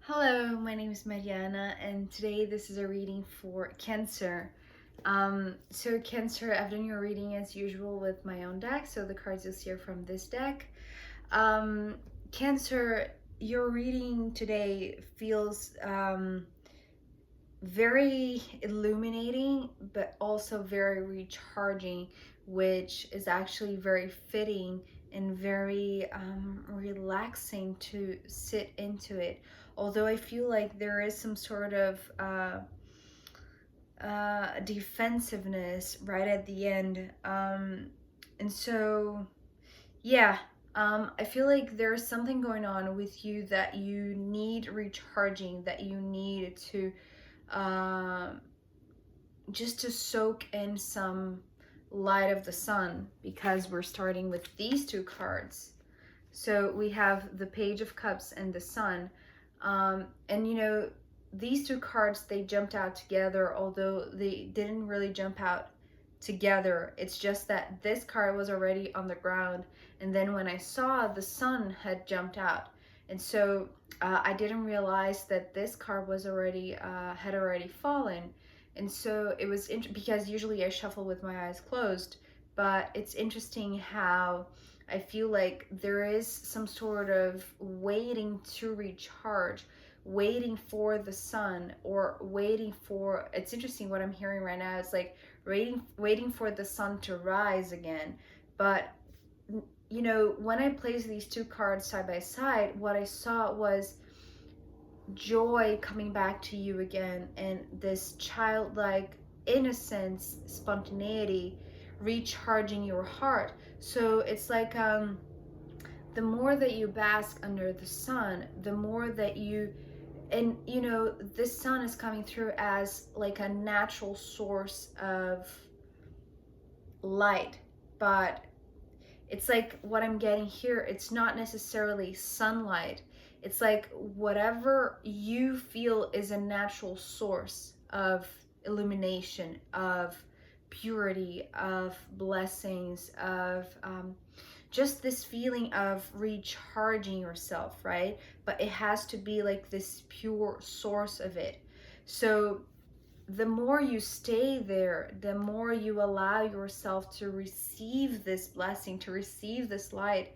Hello, my name is Mariana, and today this is a reading for Cancer. So Cancer, I've done your reading as usual with my own deck, so the cards you'll see are from this deck. Cancer, your reading today feels very illuminating, but also very recharging, which is actually very fitting and very relaxing to sit into it. Although I feel like there is some sort of defensiveness right at the end. And so, yeah, I feel like there's something going on with you that you need recharging, that you need to uh, just to soak in some light of the sun, because we're starting with these two cards. So we have the Page of Cups and the Sun. And you know, these two cards, they jumped out together, although they didn't really jump out together. It's just that this card was already on the ground, and then when I saw, the Sun had jumped out. And so I didn't realize that this card was already had already fallen. And so it was because usually I shuffle with my eyes closed, but it's interesting how I feel like there is some sort of waiting to recharge, waiting for the sun, or waiting for, it's interesting what I'm hearing right now. It's like waiting for the sun to rise again. But you know, when I placed these two cards side by side, what I saw was joy coming back to you again, and this childlike innocence, spontaneity recharging your heart. So it's like the more that you bask under the sun, the more that you, and you know, this sun is coming through as like a natural source of light. But it's like what I'm getting here, it's not necessarily sunlight. It's like whatever you feel is a natural source of illumination, of purity, of blessings, of just this feeling of recharging yourself, right? But it has to be like this pure source of it. So the more you stay there, the more you allow yourself to receive this blessing, to receive this light,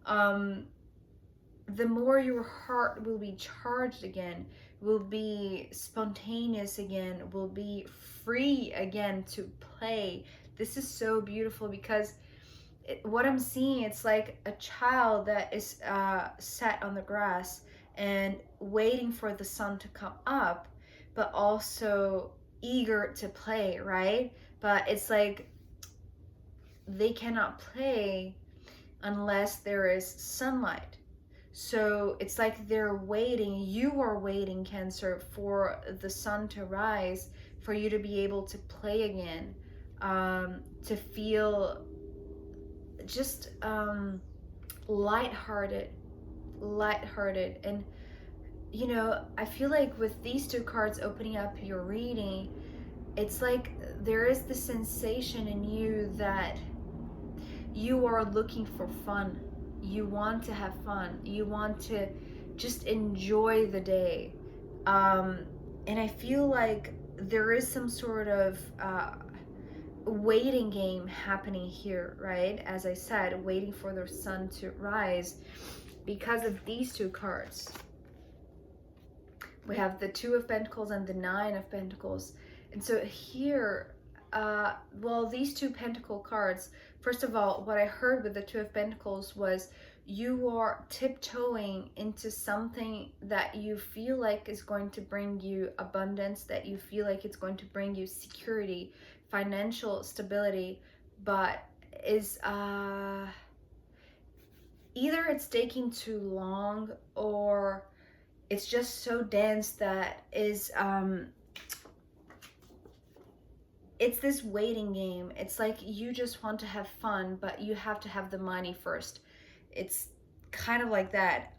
the more your heart will be charged again, will be spontaneous again, will be free again to play. This is so beautiful because what I'm seeing, it's like a child that is sat on the grass and waiting for the sun to come up, but also eager to play, right? But it's like they cannot play unless there is sunlight. So it's like they're waiting, you are waiting, Cancer, for the sun to rise, for you to be able to play again, to feel just lighthearted. And you know, I feel like with these two cards opening up your reading, it's like there is the sensation in you that you are looking for fun. You want to have fun. You want to just enjoy the day. And I feel like there is some sort of waiting game happening here, right? As I said, waiting for the sun to rise because of these two cards. We have the Two of Pentacles and the Nine of Pentacles. And so here, well, these two Pentacle cards, first of all, what I heard with the Two of Pentacles was you are tiptoeing into something that you feel like is going to bring you abundance, that you feel like it's going to bring you security, financial stability, but is either it's taking too long, or it's just so dense that is it's this waiting game. It's like you just want to have fun, but you have to have the money first. It's kind of like that.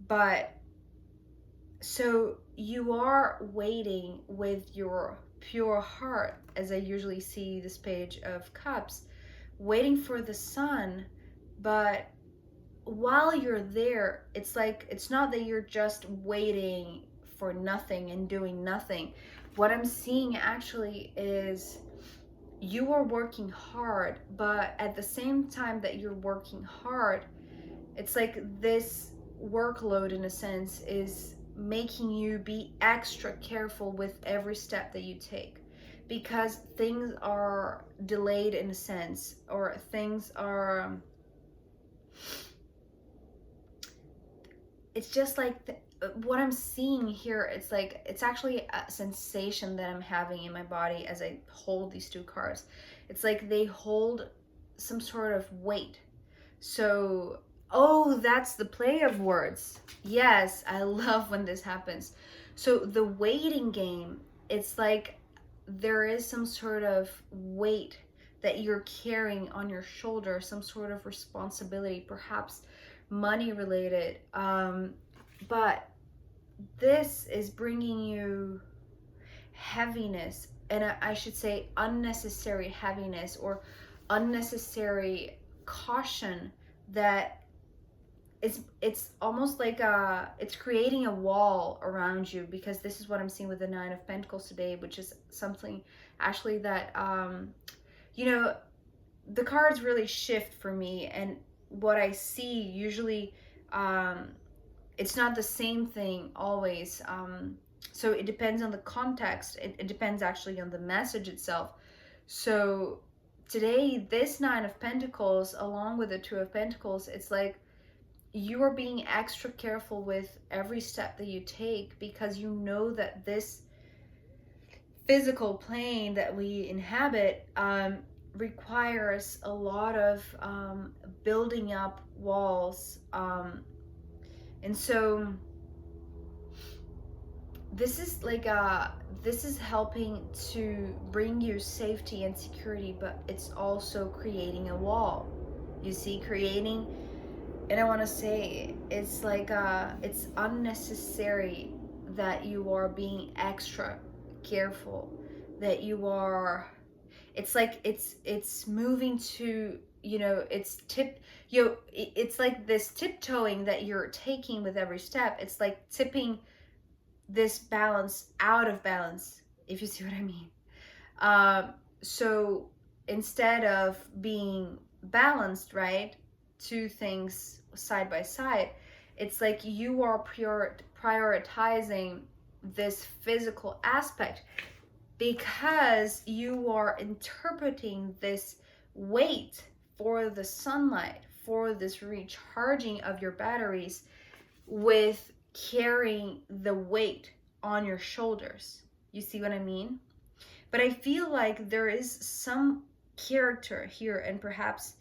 But so you are waiting with your pure heart, as I usually see this Page of Cups, waiting for the sun, but while you're there, it's like, it's not that you're just waiting for nothing and doing nothing. What I'm seeing actually is you are working hard, but at the same time that you're working hard, it's like this workload, in a sense, is making you be extra careful with every step that you take, because things are delayed, in a sense, or things are, it's just like what I'm seeing here, it's like, it's actually a sensation that I'm having in my body as I hold these two cards. It's like they hold some sort of weight. So, oh, that's the play of words. Yes, I love when this happens. So the waiting game, it's like there is some sort of weight that you're carrying on your shoulder, some sort of responsibility, perhaps money related. But this is bringing you heaviness, and I should say unnecessary heaviness, or unnecessary caution, that it's almost like it's creating a wall around you, because this is what I'm seeing with the Nine of Pentacles today, which is something actually that you know, the cards really shift for me, and what I see usually, it's not the same thing always. So it depends on the context. It depends actually on the message itself. So today, this Nine of Pentacles, along with the Two of Pentacles, it's like you are being extra careful with every step that you take, because you know that this physical plane that we inhabit requires a lot of building up walls. And so this is like this is helping to bring you safety and security, but it's also creating a wall. You see, creating, and I want to say, it's like it's unnecessary that you are being extra careful, that you are, it's like it's moving to, you know, it's like this tiptoeing that you're taking with every step. It's like tipping this balance out of balance, if you see what I mean. So instead of being balanced, right, two things side by side, it's like you are prioritizing this physical aspect, because you are interpreting this weight for the sunlight, for this recharging of your batteries, with carrying the weight on your shoulders. You see what I mean? But I feel like there is some character here, and perhaps,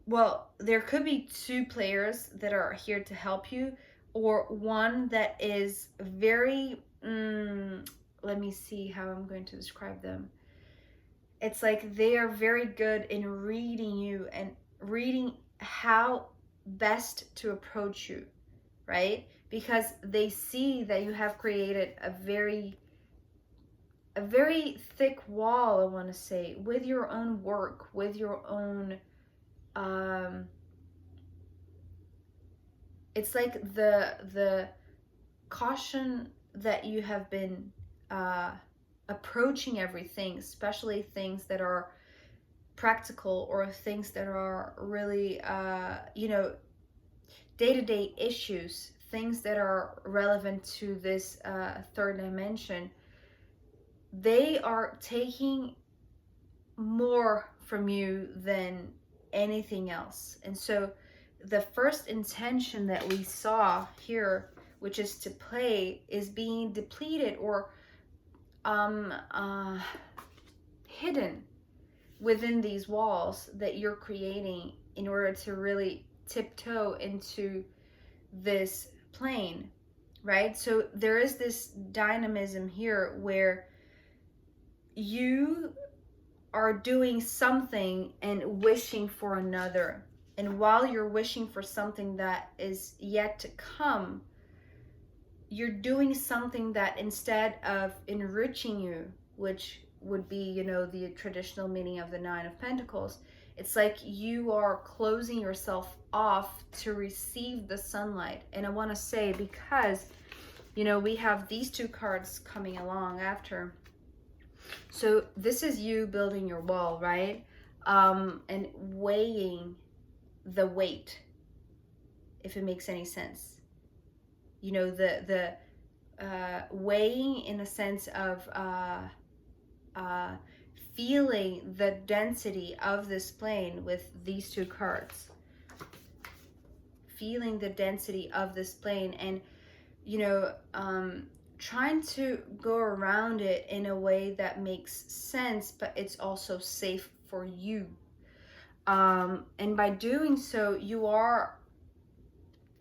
well, there could be two players that are here to help you, or one that is very, let me see how I'm going to describe them. It's like they are very good in reading you and reading how best to approach you, right? Because they see that you have created a very thick wall, I want to say, with your own work, with your own it's like the caution that you have been approaching everything, especially things that are practical, or things that are really you know, day-to-day issues, things that are relevant to this third dimension. They are taking more from you than anything else. And so the first intention that we saw here, which is to play, is being depleted, or hidden within these walls that you're creating in order to really tiptoe into this plane, right? So there is this dynamism here where you are doing something and wishing for another. And while you're wishing for something that is yet to come, you're doing something that, instead of enriching you, which would be, you know, the traditional meaning of the Nine of Pentacles, It's like you are closing yourself off to receive the sunlight. And I want to say, because, you know, we have these two cards coming along after. So this is you building your wall, right? And weighing the weight, if it makes any sense. You know, the weighing in the sense of feeling the density of this plane with these two cards. Feeling the density of this plane, and, you know, trying to go around it in a way that makes sense, but it's also safe for you. And by doing so, you are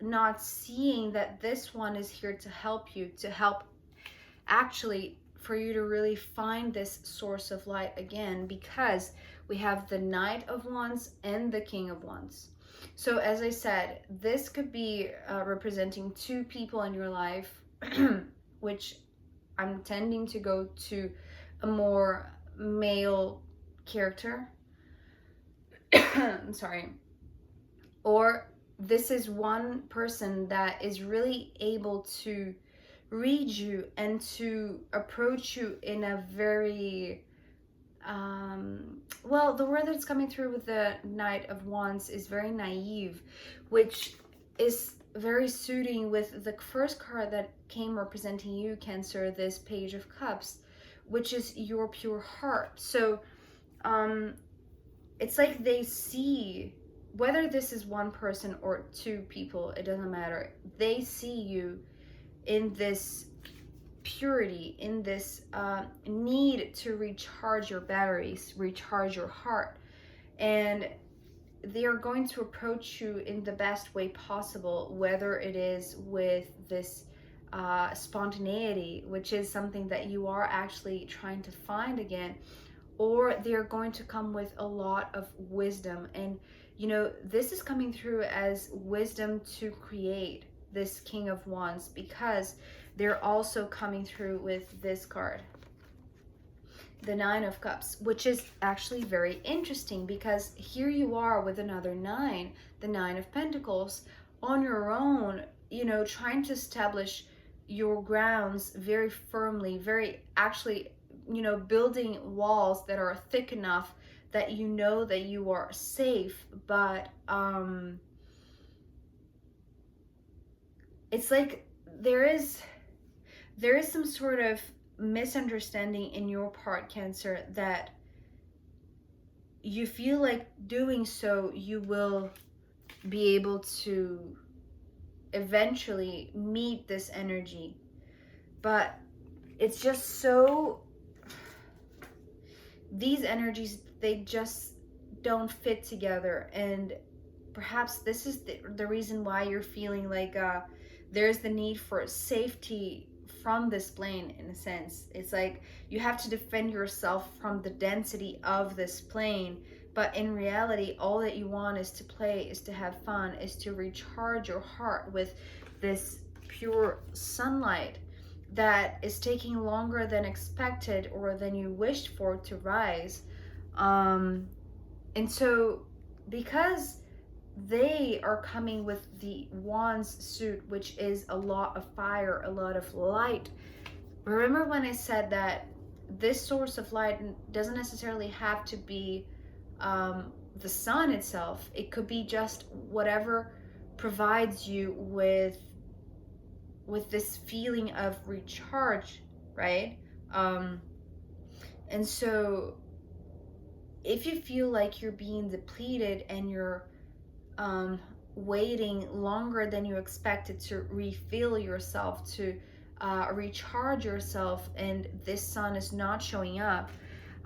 not seeing that this one is here to help you, to help actually for you to really find this source of light again, because we have the Knight of Wands and the King of Wands. So as I said, this could be representing two people in your life, which I'm tending to go to a more male character. I'm sorry. Or this is one person that is really able to read you and to approach you in a very well, the word that's coming through with the Knight of Wands is very naive, which is very suiting with the first card that came representing you, Cancer, this Page of Cups, which is your pure heart. So it's like they see, whether this is one person or two people, it doesn't matter, they see you in this purity, in this need to recharge your batteries, recharge your heart. And they are going to approach you in the best way possible, whether it is with this spontaneity, which is something that you are actually trying to find again, or they're going to come with a lot of wisdom. And, you know, this is coming through as wisdom to create, this King of Wands, because they're also coming through with this card, the Nine of Cups, which is actually very interesting, because here you are with another nine, the Nine of Pentacles, on your own, you know, trying to establish your grounds very firmly, very actually, you know, building walls that are thick enough that you know that you are safe. But it's like there is some sort of misunderstanding in your part, Cancer, that you feel like doing so you will be able to eventually meet this energy. But it's just so, these energies, they just don't fit together. And perhaps this is the reason why you're feeling like there's the need for safety from this plane, in a sense. It's like you have to defend yourself from the density of this plane, but in reality, all that you want is to play, is to have fun, is to recharge your heart with this pure sunlight that is taking longer than expected or than you wished for to rise. And so because they are coming with the Wands suit, which is a lot of fire, a lot of light. Remember when I said that this source of light doesn't necessarily have to be the sun itself. It could be just whatever provides you with this feeling of recharge, right? And so if you feel like you're being depleted and you're waiting longer than you expected to refill yourself, to recharge yourself, and this sun is not showing up,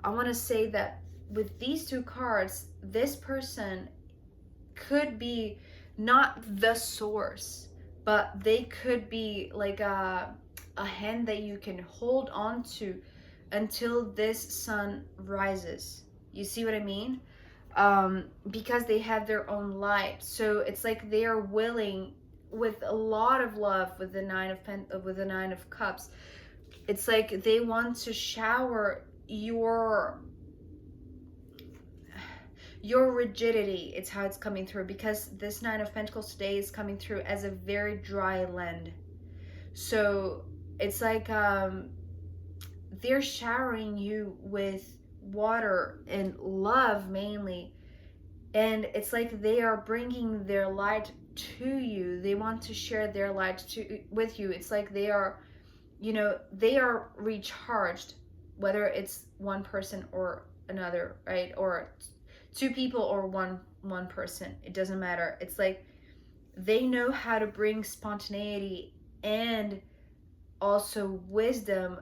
I want to say that with these two cards, this person could be not the source, but they could be like a hand that you can hold on to until this sun rises. You see what I mean? Because they have their own light. So it's like they are willing, with a lot of love, with the Nine of Cups. It's like they want to shower your your rigidity, it's how it's coming through, because this Nine of Pentacles today is coming through as a very dry land. So it's like they're showering you with water and love mainly, and it's like they are bringing their light to you. They want to share their light with you. It's like they are, you know, they are recharged, whether it's one person or another, right? Or two people or one person, it doesn't matter. It's like they know how to bring spontaneity and also wisdom,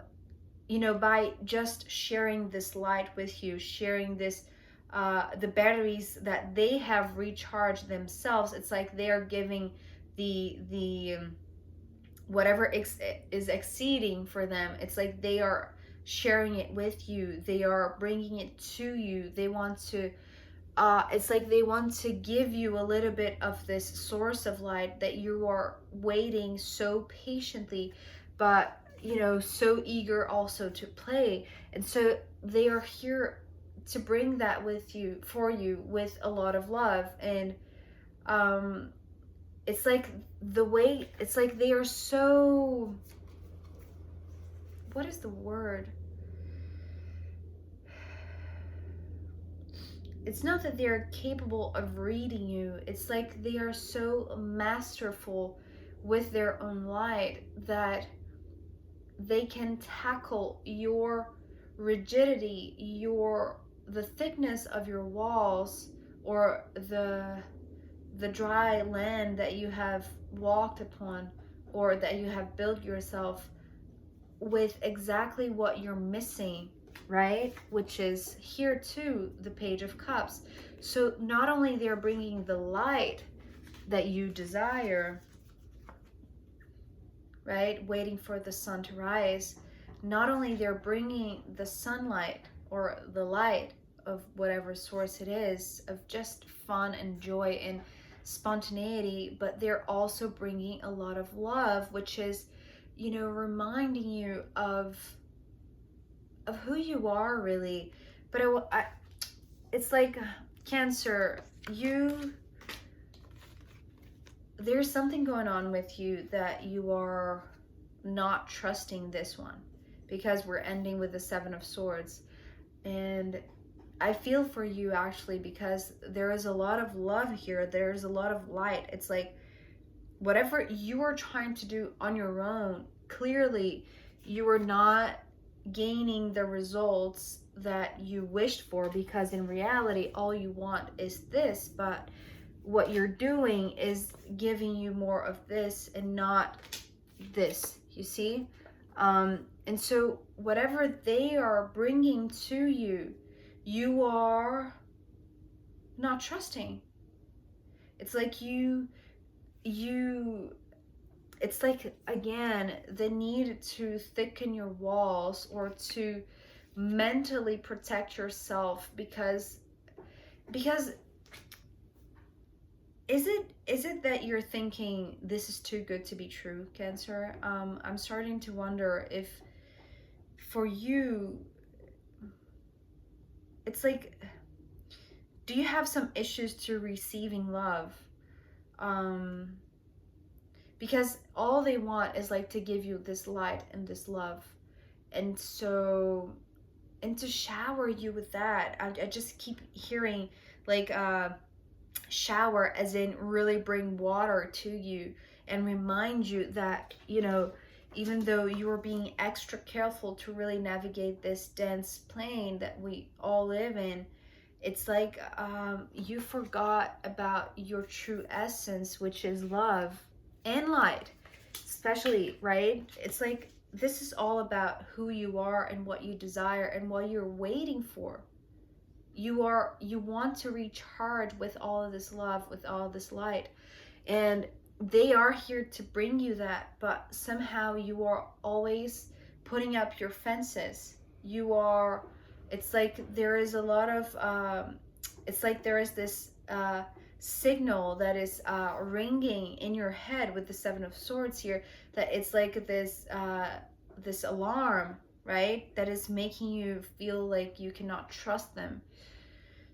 you know, by just sharing this light with you, sharing this the batteries that they have recharged themselves. It's like they are giving the whatever is exceeding for them. It's like they are sharing it with you. They are bringing it to you. They want to it's like they want to give you a little bit of this source of light that you are waiting so patiently, but you know, so eager also to play. And so they are here to bring that with you, for you, with a lot of love. And um it's like the way, it's like they are so, what is the word, it's not that they're capable of reading you, it's like they are so masterful with their own light that they can tackle your rigidity, the thickness of your walls, or the dry land that you have walked upon, or that you have built yourself, with exactly what you're missing, right? Which is here too, the Page of Cups. So not only they're bringing the light that you desire, right, waiting for the sun to rise, not only they're bringing the sunlight or the light of whatever source it is, of just fun and joy and spontaneity, but they're also bringing a lot of love, which is, you know, reminding you of who you are really. But it's like, Cancer, there's something going on with you that you are not trusting this one, because we're ending with the Seven of Swords. And I feel for you actually, because there is a lot of love here, there's a lot of light. It's like whatever you are trying to do on your own, clearly you are not gaining the results that you wished for, because in reality all you want is this, but what you're doing is giving you more of this and not this, you see? And so whatever they are bringing to you, you are not trusting. It's like you it's like, again, the need to thicken your walls or to mentally protect yourself, because is it that you're thinking this is too good to be true, Cancer? I'm starting to wonder if for you it's like, do you have some issues to receiving love? Because all they want is like to give you this light and this love, and so, and to shower you with that. I just keep hearing like shower, as in really bring water to you and remind you that, you know, even though you are being extra careful to really navigate this dense plane that we all live in, it's like you forgot about your true essence, which is love and light, especially, right? It's like this is all about who you are and what you desire and what you're waiting for. You want to recharge with all of this love, with all of this light, and they are here to bring you that, but somehow you are always putting up your fences. It's like there is a lot of it's like there is this signal that is ringing in your head with the Seven of Swords here, that it's like this alarm, right, that is making you feel like you cannot trust them.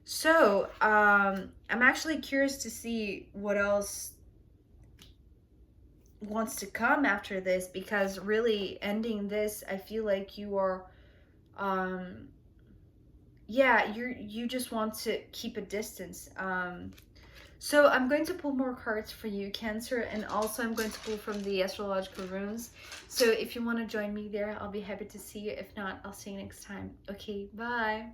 So, I'm actually curious to see what else wants to come after this, because really ending this, I feel like you are, um, yeah, you just want to keep a distance. So I'm going to pull more cards for you, Cancer, and also I'm going to pull from the astrological runes. So if you want to join me there, I'll be happy to see you. If not, I'll see you next time. Okay, bye.